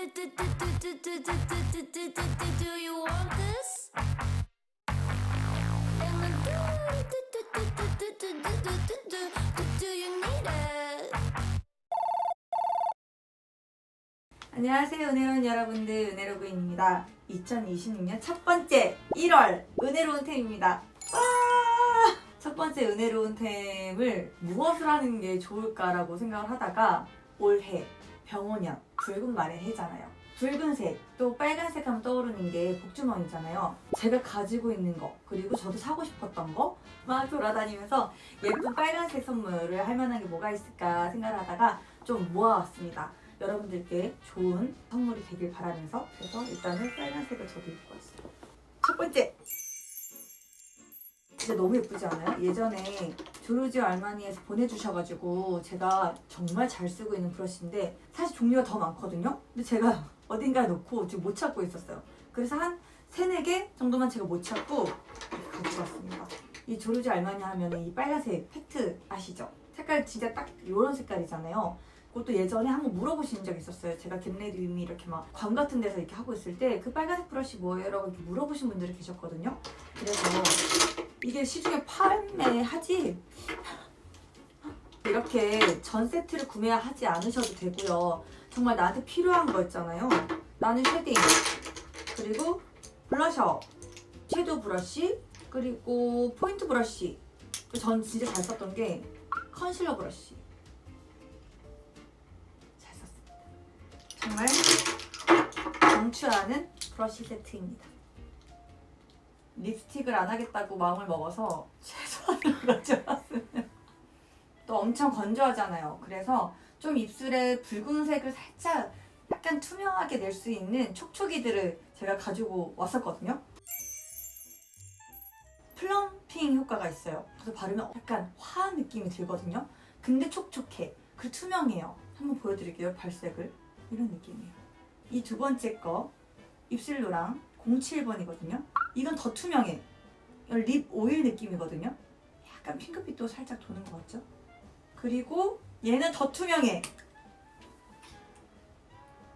Do you want this? Do you need it? 안녕하세요, 은혜로운 여러분들, 은혜로그입니다. 2026년 첫 번째 1월 은혜로운 템입니다. 첫 번째 은혜로운 템을 무엇을 하는 게 좋을까라고 생각을 하다가 올해 병원년 붉은 말의 해잖아요. 붉은색 또 빨간색 하면 떠오르는 게 복주머니잖아요. 제가 가지고 있는 거 그리고 저도 사고 싶었던 거 막 돌아다니면서 예쁜 빨간색 선물을 할 만한 게 뭐가 있을까 생각을 하다가 좀 모아왔습니다. 여러분들께 좋은 선물이 되길 바라면서 그래서 일단은 빨간색을 저도 입고 왔어요. 첫 번째! 진짜 너무 예쁘지 않아요? 예전에 조르지오 알마니에서 보내주셔가지고 제가 정말 잘 쓰고 있는 브러쉬인데 사실 종류가 더 많거든요? 근데 제가 어딘가에 놓고 지금 못 찾고 있었어요. 그래서 한 3, 4개 정도만 제가 못 찾고 가지고 왔습니다. 이 조르지오 알마니 하면 이 빨간색 팩트 아시죠? 색깔 진짜 딱 이런 색깔이잖아요. 그것도 예전에 한번 물어보신 적이 있었어요. 제가 겟레디미 이렇게 막 관 같은 데서 이렇게 하고 있을 때 그 빨간색 브러쉬 뭐예요? 라고 이렇게 물어보신 분들이 계셨거든요. 그래서 이게 시중에 판매하지 이렇게 전 세트를 구매하지 않으셔도 되고요. 정말 나한테 필요한 거 있잖아요. 나는 쉐딩 그리고 블러셔, 섀도우 브러쉬 그리고 포인트 브러쉬. 전 진짜 잘 썼던 게 컨실러 브러쉬. 잘 썼습니다. 정말 강추하는 브러쉬 세트입니다. 립스틱을 안 하겠다고 마음을 먹어서 최소한으로 가져왔어요. 또 엄청 건조하잖아요. 그래서 좀 입술에 붉은색을 살짝 약간 투명하게 낼 수 있는 촉촉이들을 제가 가지고 왔었거든요. 플럼핑 효과가 있어요. 그래서 바르면 약간 화한 느낌이 들거든요. 근데 촉촉해. 그리고 투명해요. 한번 보여드릴게요. 발색을. 이런 느낌이에요. 이 두 번째 거 입술로랑 07번이거든요. 이건 더 투명해. 립 오일 느낌이거든요. 약간 핑크빛도 살짝 도는 것 같죠? 그리고 얘는 더 투명해.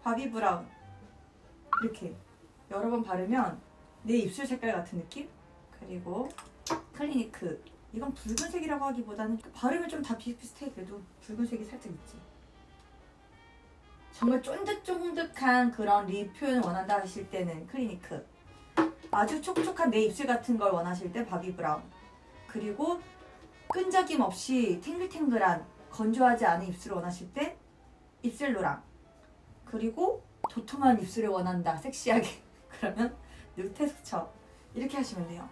바비 브라운. 이렇게 여러 번 바르면 내 입술 색깔 같은 느낌? 그리고 클리니크. 이건 붉은색이라고 하기보다는 바르면 좀 다 비슷비슷해. 그래도 붉은색이 살짝 있지. 정말 쫀득쫀득한 그런 립 표현을 원한다 하실 때는 클리니크. 아주 촉촉한 내 입술 같은 걸 원하실 때 바비 브라운. 그리고 끈적임 없이 탱글탱글한 건조하지 않은 입술을 원하실 때 입술로랑. 그리고 도톰한 입술을 원한다 섹시하게 그러면 누테스처. 이렇게 하시면 돼요.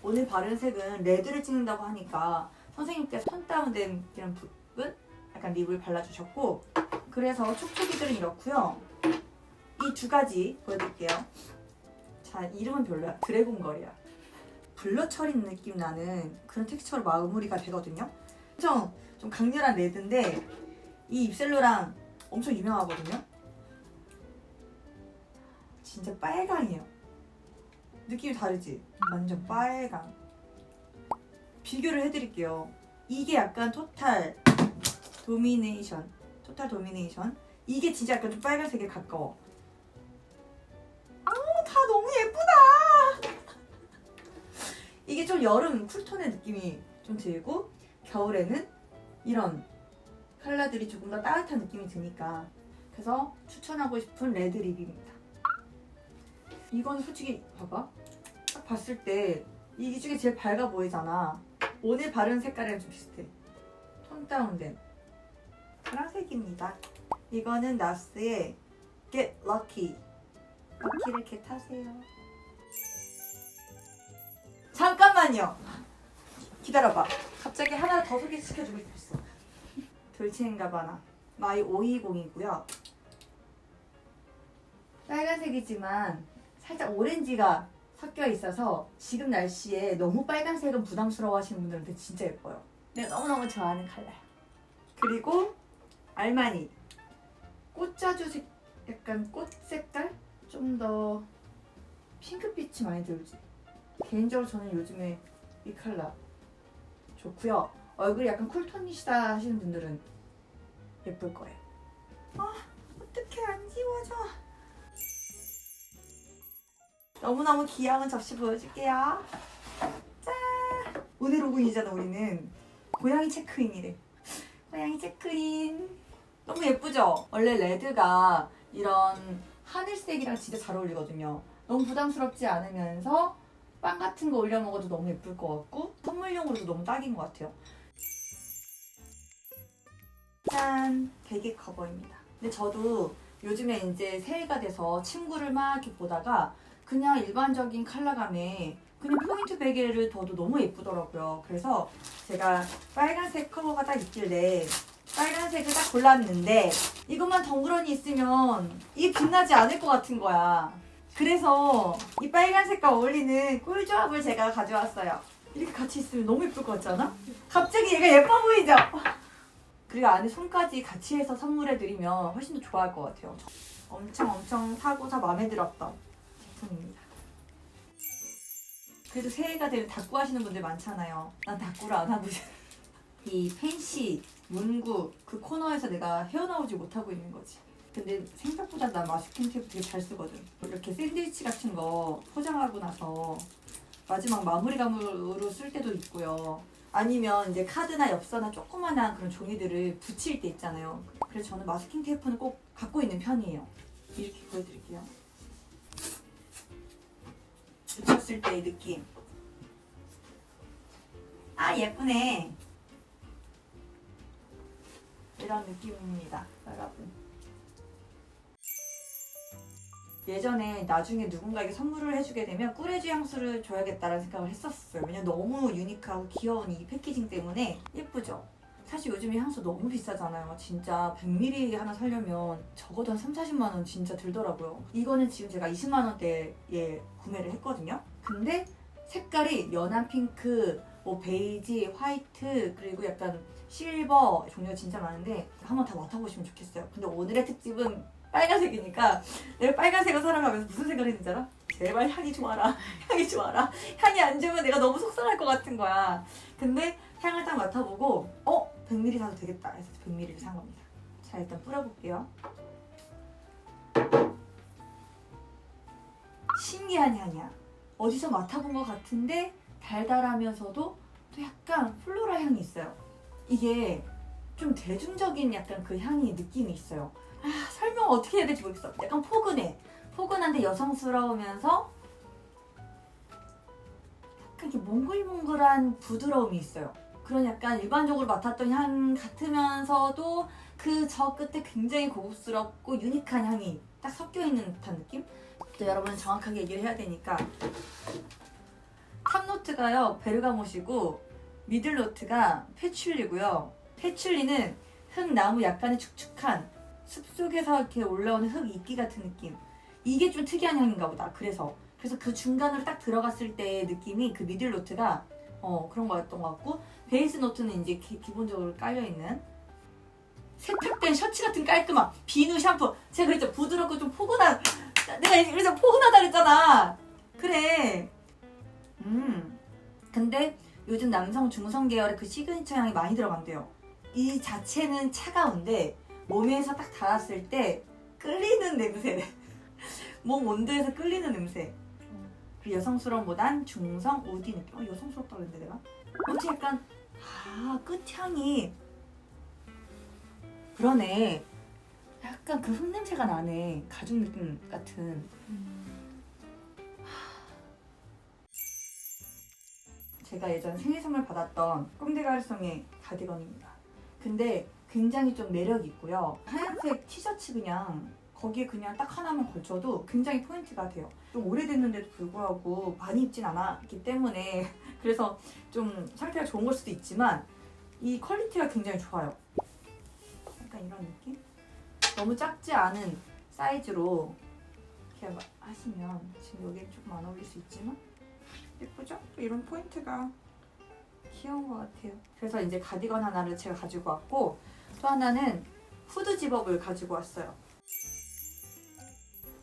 오늘 바른 색은 레드를 찍는다고 하니까 선생님께서 톤 다운된 이런 부분 약간 립을 발라주셨고 그래서 촉촉이들은 이렇고요. 이 두 가지 보여드릴게요. 자, 이름은 별로야. 드래곤걸이야. 블러 처리 느낌 나는 그런 텍스처로 마무리가 되거든요. 엄청 좀 강렬한 레드인데 이 입셀로랑 엄청 유명하거든요. 진짜 빨강이에요. 느낌이 다르지? 완전 빨강. 비교를 해드릴게요. 이게 약간 토탈 도미네이션. 이게 진짜 약간 좀 빨간색에 가까워. 다 너무 예쁘다. 이게 좀 여름 쿨톤의 느낌이 좀 들고 겨울에는 이런 컬러들이 조금 더 따뜻한 느낌이 드니까 그래서 추천하고 싶은 레드 립입니다. 이건 솔직히 봐봐. 딱 봤을 때 이 중에 제일 밝아 보이잖아. 오늘 바른 색깔이랑 좀 비슷해. 톤 다운된 파란색입니다. 이거는 나스의 Get Lucky. 럭키를 이렇게 타세요. 잠깐만요. 기다려봐. 갑자기 하나 더 소개시켜주고 싶었어. 돌체인가바나 마이 520이고요. 빨간색이지만 살짝 오렌지가 섞여 있어서 지금 날씨에 너무 빨간색은 부담스러워 하시는 분들한테 진짜 예뻐요. 내가 너무너무 좋아하는 컬러야. 그리고 알마니 꽃자주 색, 약간 꽃 색깔? 좀 더 핑크빛이 많이 들지. 개인적으로 저는 요즘에 이 컬러 좋고요. 얼굴이 약간 쿨톤이시다 하시는 분들은 예쁠 거예요. 어떡해 안 지워져. 너무너무 귀여운 접시 보여줄게요. 짠! 오늘 오븐이잖아 우리는. 고양이 체크인이래. 고양이 체크인. 너무 예쁘죠? 원래 레드가 이런 하늘색이랑 진짜 잘 어울리거든요. 너무 부담스럽지 않으면서 빵 같은 거 올려 먹어도 너무 예쁠 것 같고 선물용으로도 너무 딱인 것 같아요. 짠! 베개 커버입니다. 근데 저도 요즘에 이제 새해가 돼서 친구를 막 이렇게 보다가 그냥 일반적인 컬러감에 그냥 포인트 베개를 둬도 너무 예쁘더라고요. 그래서 제가 빨간색 커버가 딱 있길래 빨간색을 딱 골랐는데 이것만 덩그러니 있으면 이게 빛나지 않을 것 같은 거야. 그래서 이 빨간색과 어울리는 꿀조합을 제가 가져왔어요. 이렇게 같이 있으면 너무 예쁠 것 같지 않아? 갑자기 얘가 예뻐 보이죠? 그리고 안에 손까지 같이 해서 선물해드리면 훨씬 더 좋아할 것 같아요. 엄청 사고서 마음에 들었던 제품입니다. 그래도 새해가 되면 다꾸 하시는 분들 많잖아요. 난 다꾸를 안 하고 이 펜시, 문구 그 코너에서 내가 헤어나오지 못하고 있는 거지. 근데 생각보다 난 마스킹 테이프 되게 잘 쓰거든. 이렇게 샌드위치 같은 거 포장하고 나서 마지막 마무리감으로 쓸 때도 있고요. 아니면 이제 카드나 엽서나 조그만한 그런 종이들을 붙일 때 있잖아요. 그래서 저는 마스킹 테이프는 꼭 갖고 있는 편이에요. 이렇게 보여드릴게요. 붙였을 때의 느낌. 아 예쁘네. 이런 느낌입니다, 여러분. 예전에 나중에 누군가에게 선물을 해주게 되면 꿀의주 향수를 줘야겠다라는 생각을 했었어요. 왜냐면 너무 유니크하고 귀여운 이 패키징 때문에 예쁘죠? 사실 요즘에 향수 너무 비싸잖아요. 진짜 100ml 하나 사려면 적어도 한 30-40만 원 진짜 들더라고요. 이거는 지금 제가 20만 원대에 구매를 했거든요. 근데 색깔이 연한 핑크, 뭐 베이지, 화이트, 그리고 약간 실버 종류가 진짜 많은데 한번 다 맡아보시면 좋겠어요. 근데 오늘의 특집은 빨간색이니까 내가 빨간색을 사랑하면서 무슨 생각을 했는지 알아? 제발 향이 좋아라. 향이 좋아라. 향이 안 좋으면 내가 너무 속상할 것 같은 거야. 근데 향을 딱 맡아보고 100ml 사도 되겠다 해서 100ml를 산 겁니다. 자, 일단 뿌려볼게요. 신기한 향이야. 어디서 맡아본 것 같은데 달달하면서도 또 약간 플로라 향이 있어요. 이게 좀 대중적인 약간 그 향이 느낌이 있어요. 설명 어떻게 해야 될지 모르겠어. 약간 포근해. 포근한데 여성스러우면서 약간 이렇게 몽글몽글한 부드러움이 있어요. 그런 약간 일반적으로 맡았던 향 같으면서도 그 저 끝에 굉장히 고급스럽고 유니크한 향이 딱 섞여 있는 듯한 느낌? 또 여러분 정확하게 얘기를 해야 되니까 탑노트가요 베르가못이고 미들노트가 패출리고요. 패출리는 흙나무 약간의 축축한 숲속에서 이렇게 올라오는 흙 이끼 같은 느낌. 이게 좀 특이한 향인가 보다. 그래서 그 중간으로 딱 들어갔을 때의 느낌이 그 미들노트가 그런 거였던 것 같고, 베이스 노트는 이제 기본적으로 깔려있는 세탁된 셔츠 같은 깔끔함. 비누 샴푸. 제가 그랬죠. 부드럽고 좀 포근한. 내가 그래서 포근하다 그랬잖아. 그래. 근데 요즘 남성 중성 계열의 그 시그니처 향이 많이 들어간대요. 이 자체는 차가운데 몸에서 딱 닿았을 때 끌리는 냄새. 몸 온도에서 끌리는 냄새. 그리고 여성스러움보단 중성 우디 느낌. 여성스럽다고 그랬는데 내가? 어째 약간 끝향이 그러네. 약간 그 흙냄새가 나네. 가죽 느낌 같은. 제가 예전 생일 선물 받았던 꼼데가르송의 가디건입니다. 근데 굉장히 좀 매력이 있고요. 하얀색 티셔츠 그냥 거기에 그냥 딱 하나만 걸쳐도 굉장히 포인트가 돼요. 좀 오래됐는데도 불구하고 많이 입진 않았기 때문에 그래서 좀 상태가 좋은 걸 수도 있지만 이 퀄리티가 굉장히 좋아요. 약간 이런 느낌? 너무 작지 않은 사이즈로 이렇게 하시면 지금 여기에 조금 안 어울릴 수 있지만 예쁘죠? 또 이런 포인트가 귀여운 것 같아요. 그래서 이제 가디건 하나를 제가 가지고 왔고 또 하나는 후드 집업을 가지고 왔어요.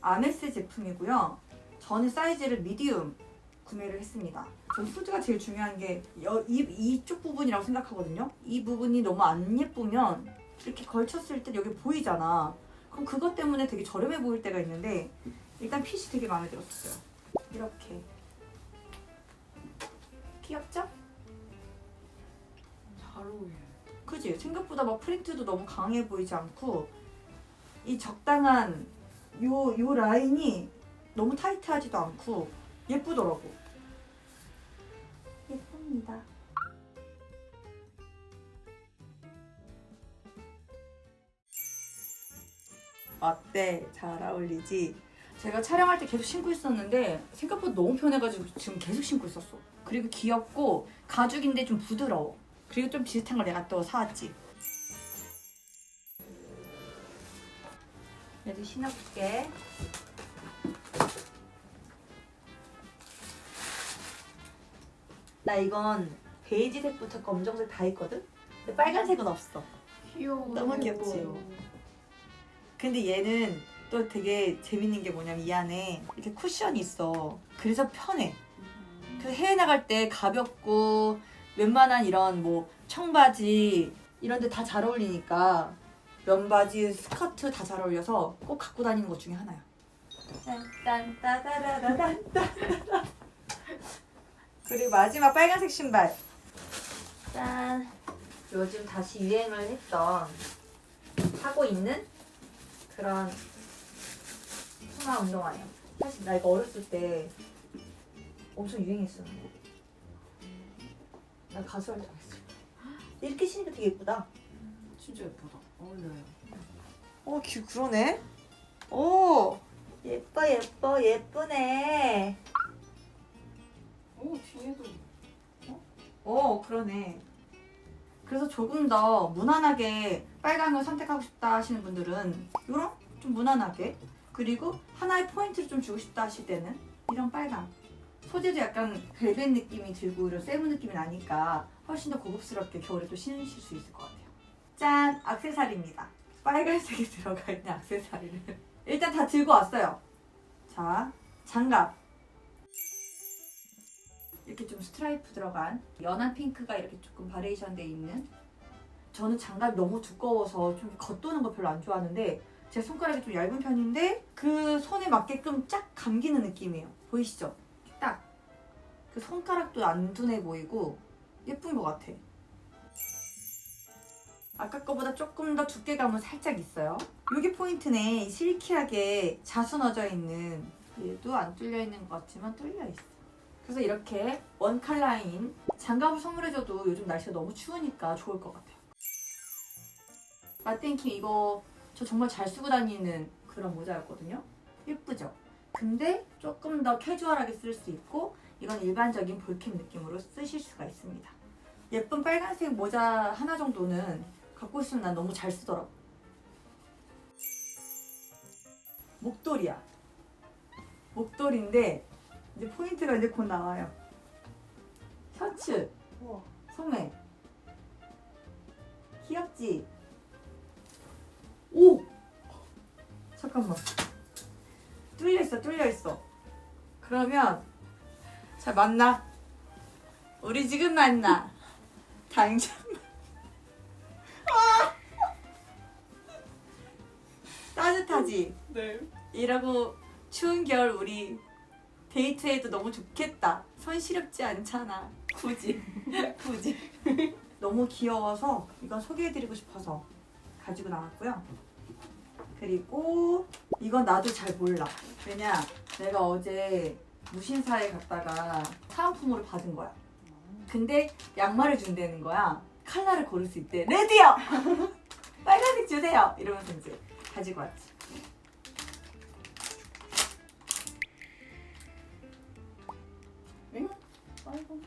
아메스 제품이고요. 저는 사이즈를 미디움 구매를 했습니다. 전 후드가 제일 중요한 게 이쪽 부분이라고 생각하거든요. 이 부분이 너무 안 예쁘면 이렇게 걸쳤을 때 여기 보이잖아. 그럼 그것 때문에 되게 저렴해 보일 때가 있는데 일단 핏이 되게 마음에 들었어요. 이렇게 귀엽죠? 잘 어울려. 그지? 생각보다 막 프린트도 너무 강해 보이지 않고 이 적당한 요 라인이 너무 타이트하지도 않고 예쁘더라고. 예쁩니다. 어때? 잘 어울리지? 제가 촬영할 때 계속 신고 있었는데 생각보다 너무 편해가지고 지금 계속 신고 있었어. 그리고 귀엽고 가죽인데 좀 부드러워. 그리고 좀 비슷한 걸 내가 또 사왔지. 얘도 신어볼게. 나 이건 베이지색부터 검정색 다 있거든? 근데 빨간색은 없어. 귀여워. 너무 귀엽지? 근데 얘는 또 되게 재밌는 게 뭐냐면 이 안에 이렇게 쿠션이 있어. 그래서 편해. 그래서 해외 나갈 때 가볍고 웬만한 이런 뭐 청바지 이런 데 다 잘 어울리니까 면바지, 스커트 다 잘 어울려서 꼭 갖고 다니는 것 중에 하나야. 딴딴따다라라단딴. 그리고 마지막 빨간색 신발. 짠. 요즘 다시 유행을 했던 하고 있는 그런 푸마 운동화예요. 사실 나 이거 어렸을 때 엄청 유행했었는데 나 가수 할 줄 알았어. 이렇게 신으니까 되게 예쁘다. 진짜 예쁘다. 어울려요. 그러네. 오, 예뻐, 예쁘네. 오, 뒤에도. 그러네. 그래서 조금 더 무난하게 빨간 걸 선택하고 싶다 하시는 분들은 이런 좀 무난하게, 그리고 하나의 포인트를 좀 주고 싶다 하실 때는 이런 빨강. 소재도 약간 벨벳 느낌이 들고 이런 세무 느낌이 나니까 훨씬 더 고급스럽게 겨울에 또 신으실 수 있을 것 같아요. 짠! 액세서리입니다. 빨간색이 들어가 있는 액세서리를 일단 다 들고 왔어요. 자, 장갑. 이렇게 좀 스트라이프 들어간 연한 핑크가 이렇게 조금 바리에이션 돼 있는. 저는 장갑이 너무 두꺼워서 좀 겉도는 거 별로 안 좋아하는데 제 손가락이 좀 얇은 편인데 그 손에 맞게끔 쫙 감기는 느낌이에요. 보이시죠? 딱 그 손가락도 안 둔해 보이고 예쁜 것 같아. 아까 거보다 조금 더 두께감은 살짝 있어요. 이게 포인트네. 실키하게 자수 넣어져 있는, 얘도 안 뚫려 있는 것 같지만 뚫려 있어. 그래서 이렇게 원 컬러인 장갑을 선물해줘도 요즘 날씨가 너무 추우니까 좋을 것 같아요. 마땡킹 이거 저 정말 잘 쓰고 다니는 그런 모자였거든요. 예쁘죠? 근데 조금 더 캐주얼하게 쓸 수 있고 이건 일반적인 볼캡 느낌으로 쓰실 수가 있습니다. 예쁜 빨간색 모자 하나 정도는 갖고 있으면 난 너무 잘 쓰더라고. 목도리야. 목도리인데 이제 포인트가 이제 곧 나와요. 셔츠, 우와. 소매. 귀엽지? 오! 잠깐만. 뚫려 있어. 그러면 자, 만나. 우리 지금 만나. 당장. 따뜻하지? 네. 이러고 추운 겨울 우리 데이트해도 너무 좋겠다. 손 시렵지 않잖아. 굳이. 너무 귀여워서 이건 소개해드리고 싶어서 가지고 나왔고요. 그리고 이건 나도 잘 몰라. 왜냐, 내가 어제 무신사에 갔다가 사은품으로 받은 거야. 근데 양말을 준다는 거야. 컬러를 고를 수 있대. 레드요! 빨간색 주세요! 이러면서 이제 가지고 왔지. 응? 빨간.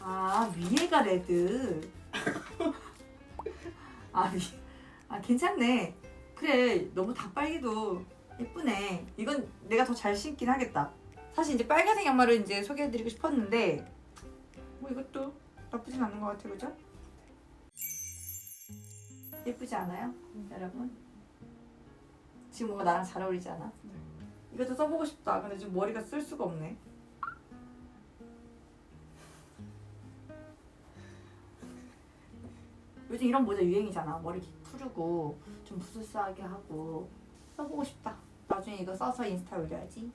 아, 위에가 레드. 괜찮네. 그래, 너무 다 빨개도 예쁘네. 이건 내가 더 잘 신긴 하겠다. 사실 이제 빨간색 양말을 이제 소개해드리고 싶었는데 뭐 이것도 나쁘진 않은 것 같아요, 그죠? 예쁘지 않아요, 여러분? 지금 뭔가 나랑 잘 어울리지 않아? 이것도 써보고 싶다. 근데 지금 머리가 쓸 수가 없네. 요즘 이런 모자 유행이잖아. 머리 이렇게 푸르고 좀 부스스하게 하고. 써보고 싶다. 나중에 이거 써서 인스타 올려야지.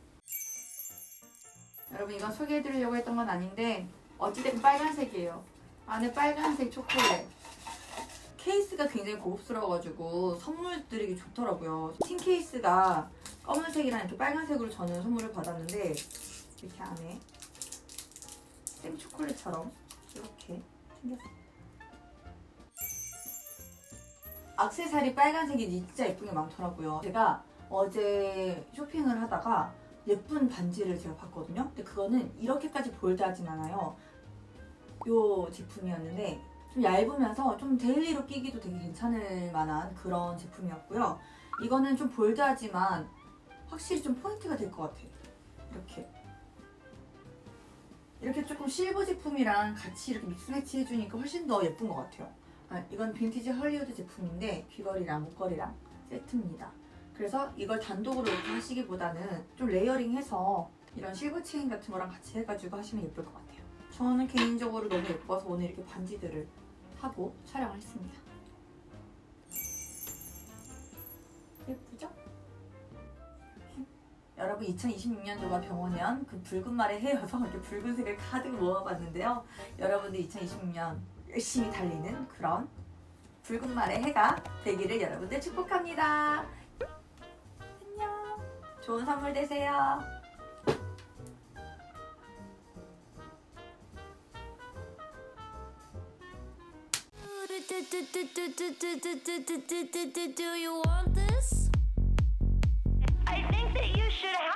여러분 이건 소개해드리려고 했던 건 아닌데 어찌됐든 빨간색이에요. 안에 빨간색 초콜릿. 케이스가 굉장히 고급스러워가지고 선물 드리기 좋더라고요. tin 케이스가 검은색이랑 이렇게 빨간색으로 저는 선물을 받았는데 이렇게 안에 생 초콜릿처럼 이렇게 생겼어요. 액세서리 빨간색이 진짜 예쁜 게 많더라고요. 제가 어제 쇼핑을 하다가 예쁜 반지를 제가 봤거든요. 근데 그거는 이렇게까지 볼드하진 않아요. 요 제품이었는데 좀 얇으면서 좀 데일리로 끼기도 되게 괜찮을 만한 그런 제품이었고요. 이거는 좀 볼드하지만 확실히 좀 포인트가 될 것 같아요. 이렇게 조금 실버 제품이랑 같이 이렇게 믹스 매치 해주니까 훨씬 더 예쁜 것 같아요. 이건 빈티지 헐리우드 제품인데 귀걸이랑 목걸이랑 세트입니다. 그래서 이걸 단독으로 이렇게 하시기보다는 좀 레이어링해서 이런 실버 체인 같은 거랑 같이 해가지고 하시면 예쁠 것 같아요. 저는 개인적으로 너무 예뻐서 오늘 이렇게 반지들을 하고 촬영을 했습니다. 예쁘죠? 여러분 2026년도가 병원년 그 붉은 말의 해여서 이렇게 붉은색을 가득 모아봤는데요. 여러분들 2026년 열심히 달리는 그런 붉은 말의 해가 되기를 여러분들 축복합니다. 안녕. 좋은 선물 되세요. Do you want this? I think that you should have